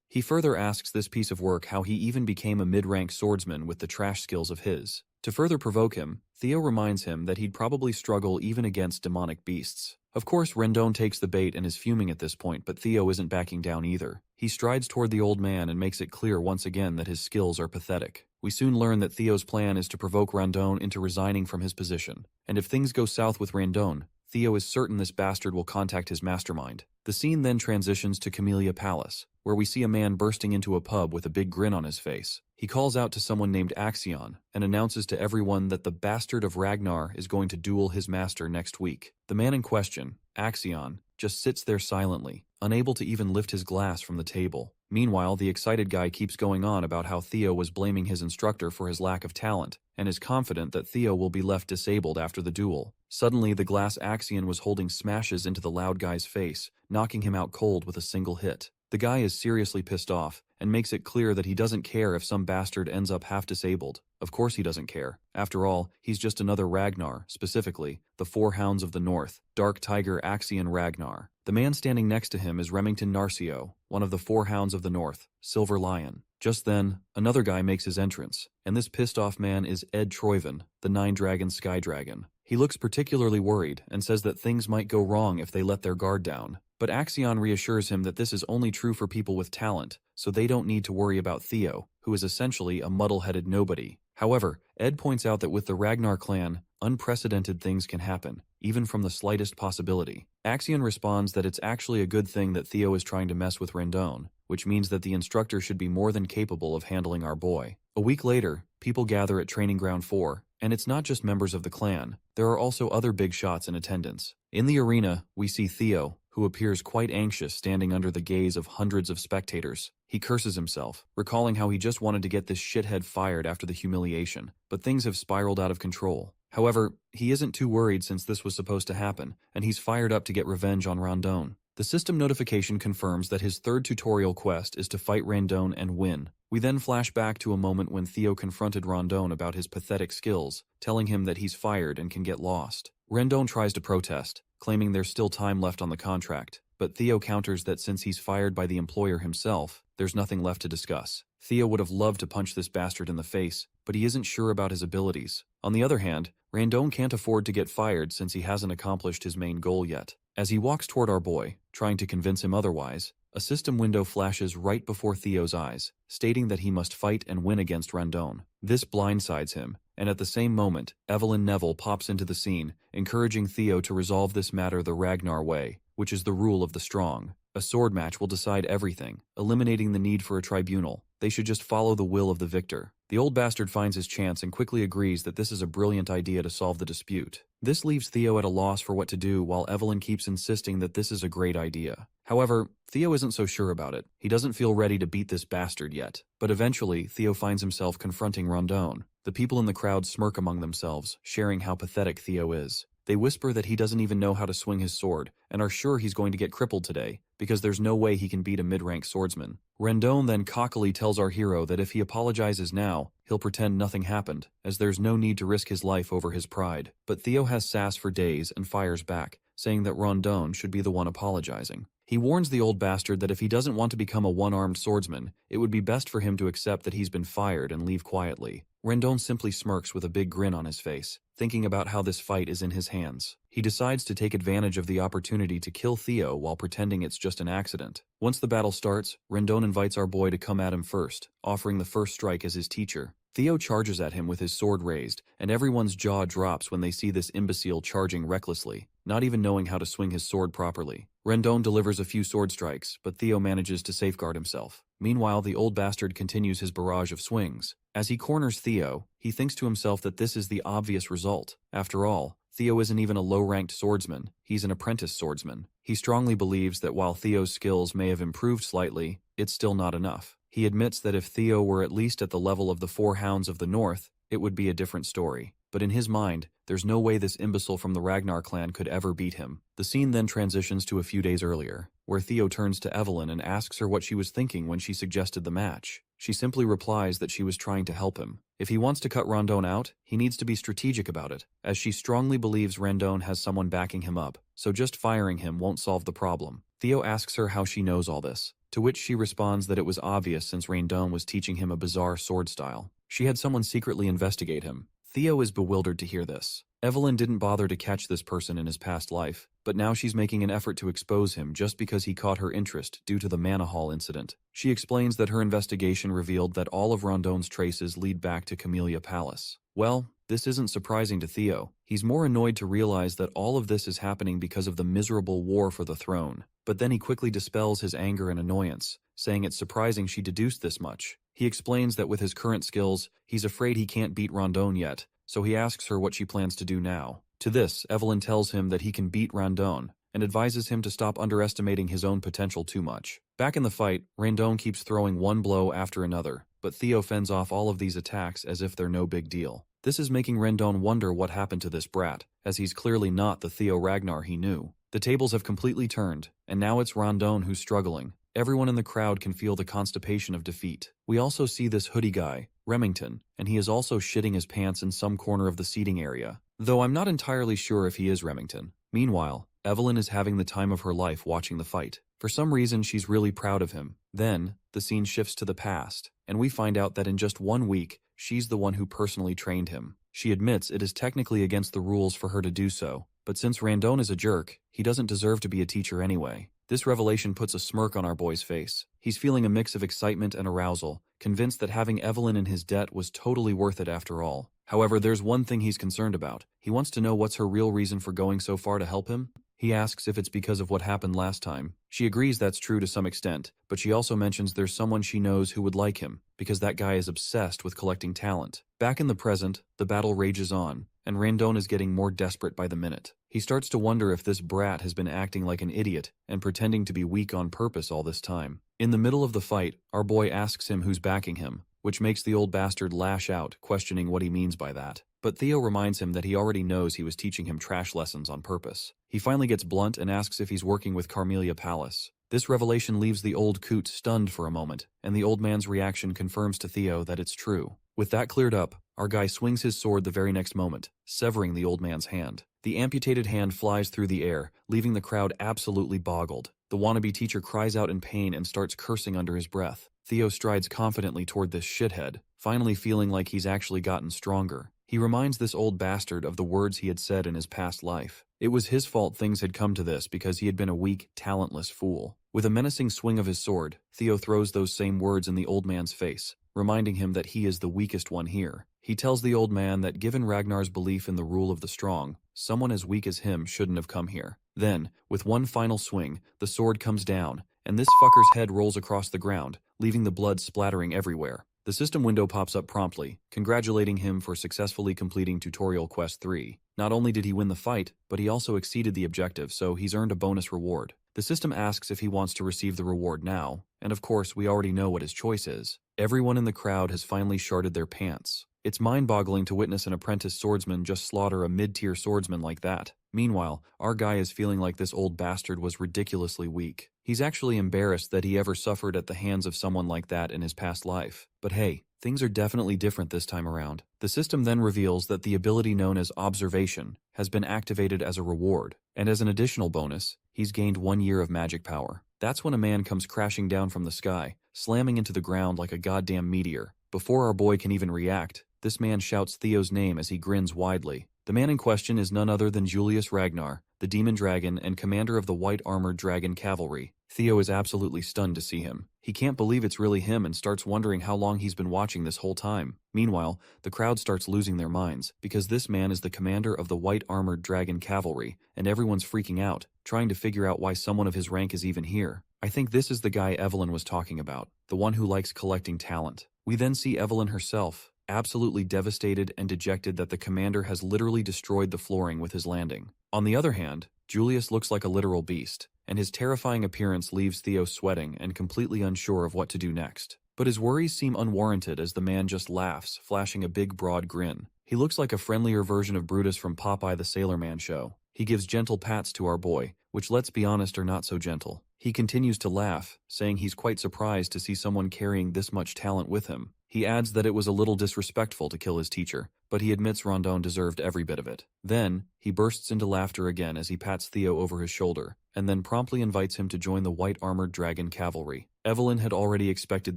He further asks this piece of work how he even became a mid-rank swordsman with the trash skills of his. To further provoke him, Theo reminds him that he'd probably struggle even against demonic beasts. Of course, Rendon takes the bait and is fuming at this point, but Theo isn't backing down either. He strides toward the old man and makes it clear once again that his skills are pathetic. We soon learn that Theo's plan is to provoke Rendon into resigning from his position. And if things go south with Rendon, Theo is certain this bastard will contact his mastermind. The scene then transitions to Camellia Palace, where we see a man bursting into a pub with a big grin on his face. He calls out to someone named Axion and announces to everyone that the bastard of Ragnar is going to duel his master next week. The man in question, Axion, just sits there silently, unable to even lift his glass from the table. Meanwhile, the excited guy keeps going on about how Theo was blaming his instructor for his lack of talent and is confident that Theo will be left disabled after the duel. Suddenly, the glass Axion was holding smashes into the loud guy's face, knocking him out cold with a single hit. The guy is seriously pissed off and makes it clear that he doesn't care if some bastard ends up half disabled. Of course he doesn't care. After all, he's just another Ragnar, specifically, the Four Hounds of the North, Dark Tiger Axion Ragnar. The man standing next to him is Remington Narcio, one of the Four Hounds of the North, Silver Lion. Just then, another guy makes his entrance, and this pissed-off man is Ed Troyven, the Nine-Dragon Sky Dragon. He looks particularly worried and says that things might go wrong if they let their guard down. But Axion reassures him that this is only true for people with talent, so they don't need to worry about Theo, who is essentially a muddle-headed nobody. However, Ed points out that with the Ragnar clan, unprecedented things can happen, even from the slightest possibility. Axion responds that it's actually a good thing that Theo is trying to mess with Rendon, which means that the instructor should be more than capable of handling our boy. A week later, people gather at Training Ground 4, and it's not just members of the clan. There are also other big shots in attendance. In the arena, we see Theo, who appears quite anxious standing under the gaze of hundreds of spectators. He curses himself, recalling how he just wanted to get this shithead fired after the humiliation, but things have spiraled out of control. However, he isn't too worried since this was supposed to happen, and he's fired up to get revenge on Rendon. The system notification confirms that his third tutorial quest is to fight Rendon and win. We then flash back to a moment when Theo confronted Rendon about his pathetic skills, telling him that he's fired and can get lost. Rendon tries to protest, claiming there's still time left on the contract, but Theo counters that since he's fired by the employer himself, there's nothing left to discuss. Theo would have loved to punch this bastard in the face, but he isn't sure about his abilities. On the other hand, Rendon can't afford to get fired since he hasn't accomplished his main goal yet. As he walks toward our boy, trying to convince him otherwise, a system window flashes right before Theo's eyes, stating that he must fight and win against Rendon. This blindsides him, and at the same moment, Evelyn Neville pops into the scene, encouraging Theo to resolve this matter the Ragnar way, which is the rule of the strong. A sword match will decide everything, eliminating the need for a tribunal. They should just follow the will of the victor. The old bastard finds his chance and quickly agrees that this is a brilliant idea to solve the dispute. This leaves Theo at a loss for what to do while Evelyn keeps insisting that this is a great idea. However, Theo isn't so sure about it. He doesn't feel ready to beat this bastard yet. But eventually, Theo finds himself confronting Rendon. The people in the crowd smirk among themselves, sharing how pathetic Theo is. They whisper that he doesn't even know how to swing his sword, and are sure he's going to get crippled today, because there's no way he can beat a mid-rank swordsman. Rendon then cockily tells our hero that if he apologizes now, he'll pretend nothing happened, as there's no need to risk his life over his pride. But Theo has sass for days and fires back, saying that Rendon should be the one apologizing. He warns the old bastard that if he doesn't want to become a one-armed swordsman, it would be best for him to accept that he's been fired and leave quietly. Rendon simply smirks with a big grin on his face, thinking about how this fight is in his hands. He decides to take advantage of the opportunity to kill Theo while pretending it's just an accident. Once the battle starts, Rendon invites our boy to come at him first, offering the first strike as his teacher. Theo charges at him with his sword raised, and everyone's jaw drops when they see this imbecile charging recklessly, not even knowing how to swing his sword properly. Rendon delivers a few sword strikes, but Theo manages to safeguard himself. Meanwhile, the old bastard continues his barrage of swings. As he corners Theo, he thinks to himself that this is the obvious result. After all, Theo isn't even a low-ranked swordsman, he's an apprentice swordsman. He strongly believes that while Theo's skills may have improved slightly, it's still not enough. He admits that if Theo were at least at the level of the Four Hounds of the North, it would be a different story. But in his mind, there's no way this imbecile from the Ragnar clan could ever beat him. The scene then transitions to a few days earlier, where Theo turns to Evelyn and asks her what she was thinking when she suggested the match. She simply replies that she was trying to help him. If he wants to cut Rendon out, he needs to be strategic about it, as she strongly believes Rendon has someone backing him up, so just firing him won't solve the problem. Theo asks her how she knows all this, to which she responds that it was obvious since Rendon was teaching him a bizarre sword style. She had someone secretly investigate him. Theo is bewildered to hear this. Evelyn didn't bother to catch this person in his past life, but now she's making an effort to expose him just because he caught her interest due to the Manor Hall incident. She explains that her investigation revealed that all of Rondon's traces lead back to Camellia Palace. Well, this isn't surprising to Theo. He's more annoyed to realize that all of this is happening because of the miserable war for the throne. But then he quickly dispels his anger and annoyance, saying it's surprising she deduced this much. He explains that with his current skills, he's afraid he can't beat Rondon yet, so he asks her what she plans to do now. To this, Evelyn tells him that he can beat Rondon, and advises him to stop underestimating his own potential too much. Back in the fight, Rondon keeps throwing one blow after another, but Theo fends off all of these attacks as if they're no big deal. This is making Rondon wonder what happened to this brat, as he's clearly not the Theo Ragnar he knew. The tables have completely turned, and now it's Rondon who's struggling. Everyone in the crowd can feel the constipation of defeat. We also see this hoodie guy, Remington, and he is also shitting his pants in some corner of the seating area, though I'm not entirely sure if he is Remington. Meanwhile, Evelyn is having the time of her life watching the fight. For some reason, she's really proud of him. Then, the scene shifts to the past, and we find out that in just 1 week, she's the one who personally trained him. She admits it is technically against the rules for her to do so, but since Rondon is a jerk, he doesn't deserve to be a teacher anyway. This revelation puts a smirk on our boy's face. He's feeling a mix of excitement and arousal, convinced that having Evelyn in his debt was totally worth it after all. However, there's one thing he's concerned about. He wants to know what's her real reason for going so far to help him. He asks if it's because of what happened last time. She agrees that's true to some extent, but she also mentions there's someone she knows who would like him, because that guy is obsessed with collecting talent. Back in the present, the battle rages on, and Rondon is getting more desperate by the minute. He starts to wonder if this brat has been acting like an idiot and pretending to be weak on purpose all this time. In the middle of the fight, our boy asks him who's backing him, which makes the old bastard lash out, questioning what he means by that. But Theo reminds him that he already knows he was teaching him trash lessons on purpose. He finally gets blunt and asks if he's working with Camellia Palace. This revelation leaves the old coot stunned for a moment, and the old man's reaction confirms to Theo that it's true. With that cleared up, our guy swings his sword the very next moment, severing the old man's hand. The amputated hand flies through the air, leaving the crowd absolutely boggled. The wannabe teacher cries out in pain and starts cursing under his breath. Theo strides confidently toward this shithead, finally feeling like he's actually gotten stronger. He reminds this old bastard of the words he had said in his past life. It was his fault things had come to this because he had been a weak, talentless fool. With a menacing swing of his sword, Theo throws those same words in the old man's face, reminding him that he is the weakest one here. He tells the old man that given Ragnar's belief in the rule of the strong, someone as weak as him shouldn't have come here. Then, with one final swing, the sword comes down, and this fucker's head rolls across the ground, leaving the blood splattering everywhere. The system window pops up promptly, congratulating him for successfully completing Tutorial Quest 3. Not only did he win the fight, but he also exceeded the objective, so he's earned a bonus reward. The system asks if he wants to receive the reward now, and of course we already know what his choice is. Everyone in the crowd has finally sharted their pants. It's mind-boggling to witness an apprentice swordsman just slaughter a mid-tier swordsman like that. Meanwhile, our guy is feeling like this old bastard was ridiculously weak. He's actually embarrassed that he ever suffered at the hands of someone like that in his past life. But hey, things are definitely different this time around. The system then reveals that the ability known as observation has been activated as a reward, and as an additional bonus, he's gained 1 year of magic power. That's when a man comes crashing down from the sky, slamming into the ground like a goddamn meteor. Before our boy can even react, this man shouts Theo's name as he grins widely. The man in question is none other than Julius Ragnar, the demon dragon and commander of the white armored dragon cavalry. Theo is absolutely stunned to see him. He can't believe it's really him and starts wondering how long he's been watching this whole time. Meanwhile, the crowd starts losing their minds, because this man is the commander of the white armored dragon cavalry, and everyone's freaking out, trying to figure out why someone of his rank is even here. I think this is the guy Evelyn was talking about, the one who likes collecting talent. We then see Evelyn herself, absolutely devastated and dejected that the commander has literally destroyed the flooring with his landing. On the other hand, Julius looks like a literal beast, and his terrifying appearance leaves Theo sweating and completely unsure of what to do next. But his worries seem unwarranted as the man just laughs, flashing a big broad grin. He looks like a friendlier version of Brutus from Popeye the Sailor Man show. He gives gentle pats to our boy, which let's be honest are not so gentle. He continues to laugh, saying he's quite surprised to see someone carrying this much talent with him. He adds that it was a little disrespectful to kill his teacher, but he admits Rondon deserved every bit of it. Then, he bursts into laughter again as he pats Theo over his shoulder, and then promptly invites him to join the white armored dragon cavalry. Evelyn had already expected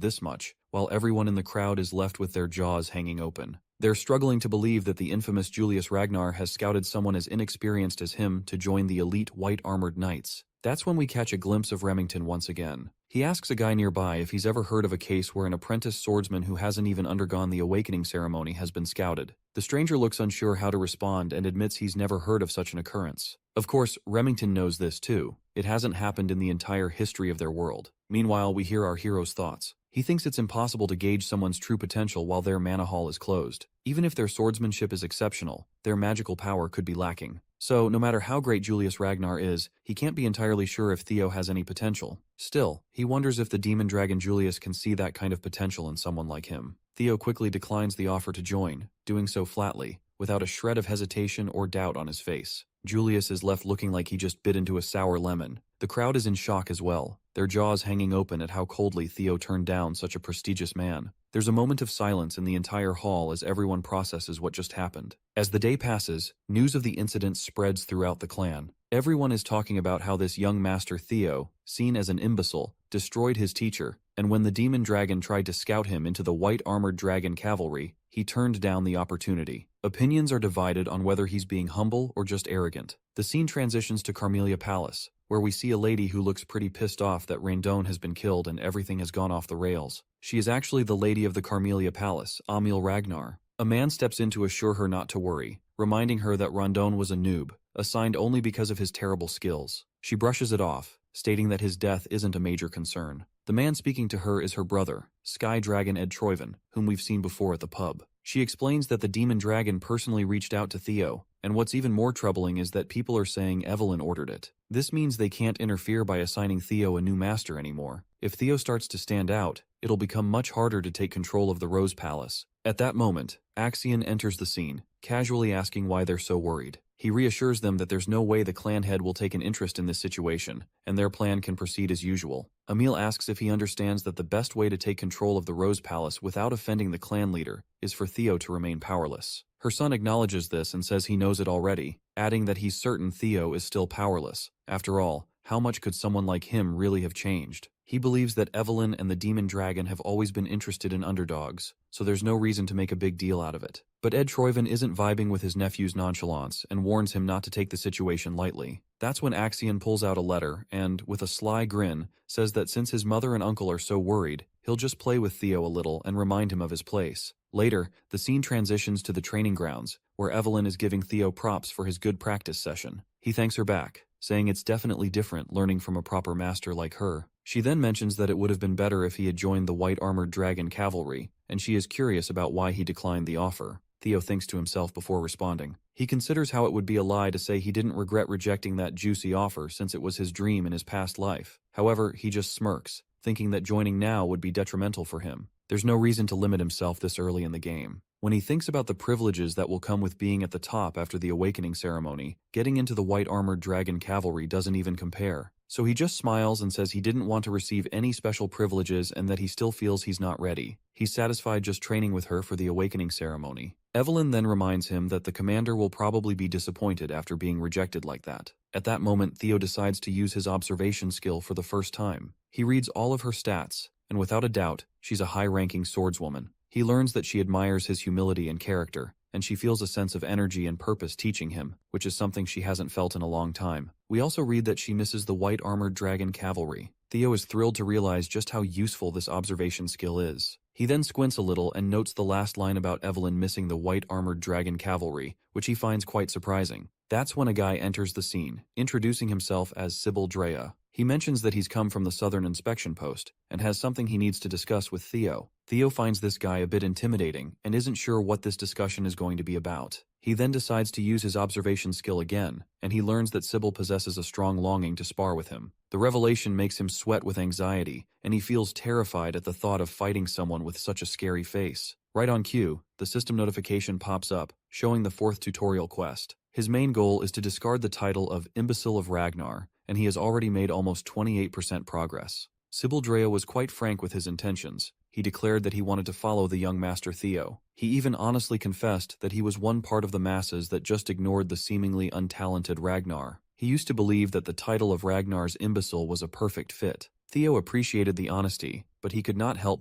this much, while everyone in the crowd is left with their jaws hanging open. They're struggling to believe that the infamous Julius Ragnar has scouted someone as inexperienced as him to join the elite white-armored knights. That's when we catch a glimpse of Remington once again. He asks a guy nearby if he's ever heard of a case where an apprentice swordsman who hasn't even undergone the awakening ceremony has been scouted. The stranger looks unsure how to respond and admits he's never heard of such an occurrence. Of course, Remington knows this too. It hasn't happened in the entire history of their world. Meanwhile, we hear our hero's thoughts. He thinks it's impossible to gauge someone's true potential while their mana hall is closed. Even if their swordsmanship is exceptional, their magical power could be lacking. So, no matter how great Julius Ragnar is, he can't be entirely sure if Theo has any potential. Still, he wonders if the demon dragon Julius can see that kind of potential in someone like him. Theo quickly declines the offer to join, doing so flatly, without a shred of hesitation or doubt on his face. Julius is left looking like he just bit into a sour lemon. The crowd is in shock as well, their jaws hanging open at how coldly Theo turned down such a prestigious man. There's a moment of silence in the entire hall as everyone processes what just happened. As the day passes, news of the incident spreads throughout the clan. Everyone is talking about how this young master Theo, seen as an imbecile, destroyed his teacher, and when the demon dragon tried to scout him into the white-armored dragon cavalry, he turned down the opportunity. Opinions are divided on whether he's being humble or just arrogant. The scene transitions to Carmelia Palace, where we see a lady who looks pretty pissed off that Rendon has been killed and everything has gone off the rails. She is actually the lady of the Carmelia Palace, Emil Ragnar. A man steps in to assure her not to worry, reminding her that Rondon was a noob, assigned only because of his terrible skills. She brushes it off, stating that his death isn't a major concern. The man speaking to her is her brother, Sky Dragon Ed Troyven, whom we've seen before at the pub. She explains that the demon dragon personally reached out to Theo, and what's even more troubling is that people are saying Evelyn ordered it. This means they can't interfere by assigning Theo a new master anymore. If Theo starts to stand out, it'll become much harder to take control of the Rose Palace. At that moment, Axion enters the scene, casually asking why they're so worried. He reassures them that there's no way the clan head will take an interest in this situation, and their plan can proceed as usual. Emil asks if he understands that the best way to take control of the Rose Palace without offending the clan leader is for Theo to remain powerless. Her son acknowledges this and says he knows it already, adding that he's certain Theo is still powerless. After all, how much could someone like him really have changed? He believes that Evelyn and the demon dragon have always been interested in underdogs, so there's no reason to make a big deal out of it. But Ed Troyven isn't vibing with his nephew's nonchalance and warns him not to take the situation lightly. That's when Axion pulls out a letter and, with a sly grin, says that since his mother and uncle are so worried, he'll just play with Theo a little and remind him of his place. Later, the scene transitions to the training grounds, where Evelyn is giving Theo props for his good practice session. He thanks her back, saying it's definitely different learning from a proper master like her. She then mentions that it would have been better if he had joined the white-armored dragon cavalry, and she is curious about why he declined the offer. Theo thinks to himself before responding. He considers how it would be a lie to say he didn't regret rejecting that juicy offer since it was his dream in his past life. However, he just smirks, thinking that joining now would be detrimental for him. There's no reason to limit himself this early in the game. When he thinks about the privileges that will come with being at the top after the awakening ceremony, getting into the white-armored dragon cavalry doesn't even compare. So he just smiles and says he didn't want to receive any special privileges and that he still feels he's not ready. He's satisfied just training with her for the awakening ceremony. Evelyn then reminds him that the commander will probably be disappointed after being rejected like that. At that moment, Theo decides to use his observation skill for the first time. He reads all of her stats, and without a doubt, she's a high-ranking swordswoman. He learns that she admires his humility and character, and she feels a sense of energy and purpose teaching him, which is something she hasn't felt in a long time. We also read that she misses the white-armored dragon cavalry. Theo is thrilled to realize just how useful this observation skill is. He then squints a little and notes the last line about Evelyn missing the white-armored dragon cavalry, which he finds quite surprising. That's when a guy enters the scene, introducing himself as Sybil Drea. He mentions that he's come from the Southern Inspection Post and has something he needs to discuss with Theo. Theo finds this guy a bit intimidating and isn't sure what this discussion is going to be about. He then decides to use his observation skill again, and he learns that Sybil possesses a strong longing to spar with him. The revelation makes him sweat with anxiety, and he feels terrified at the thought of fighting someone with such a scary face. Right on cue, the system notification pops up, showing the 4th tutorial quest. His main goal is to discard the title of Imbecile of Ragnar, and he has already made almost 28% progress. Sybil Drea was quite frank with his intentions. He declared that he wanted to follow the young master Theo. He even honestly confessed that he was one part of the masses that just ignored the seemingly untalented Ragnar. He used to believe that the title of Ragnar's imbecile was a perfect fit. Theo appreciated the honesty, but he could not help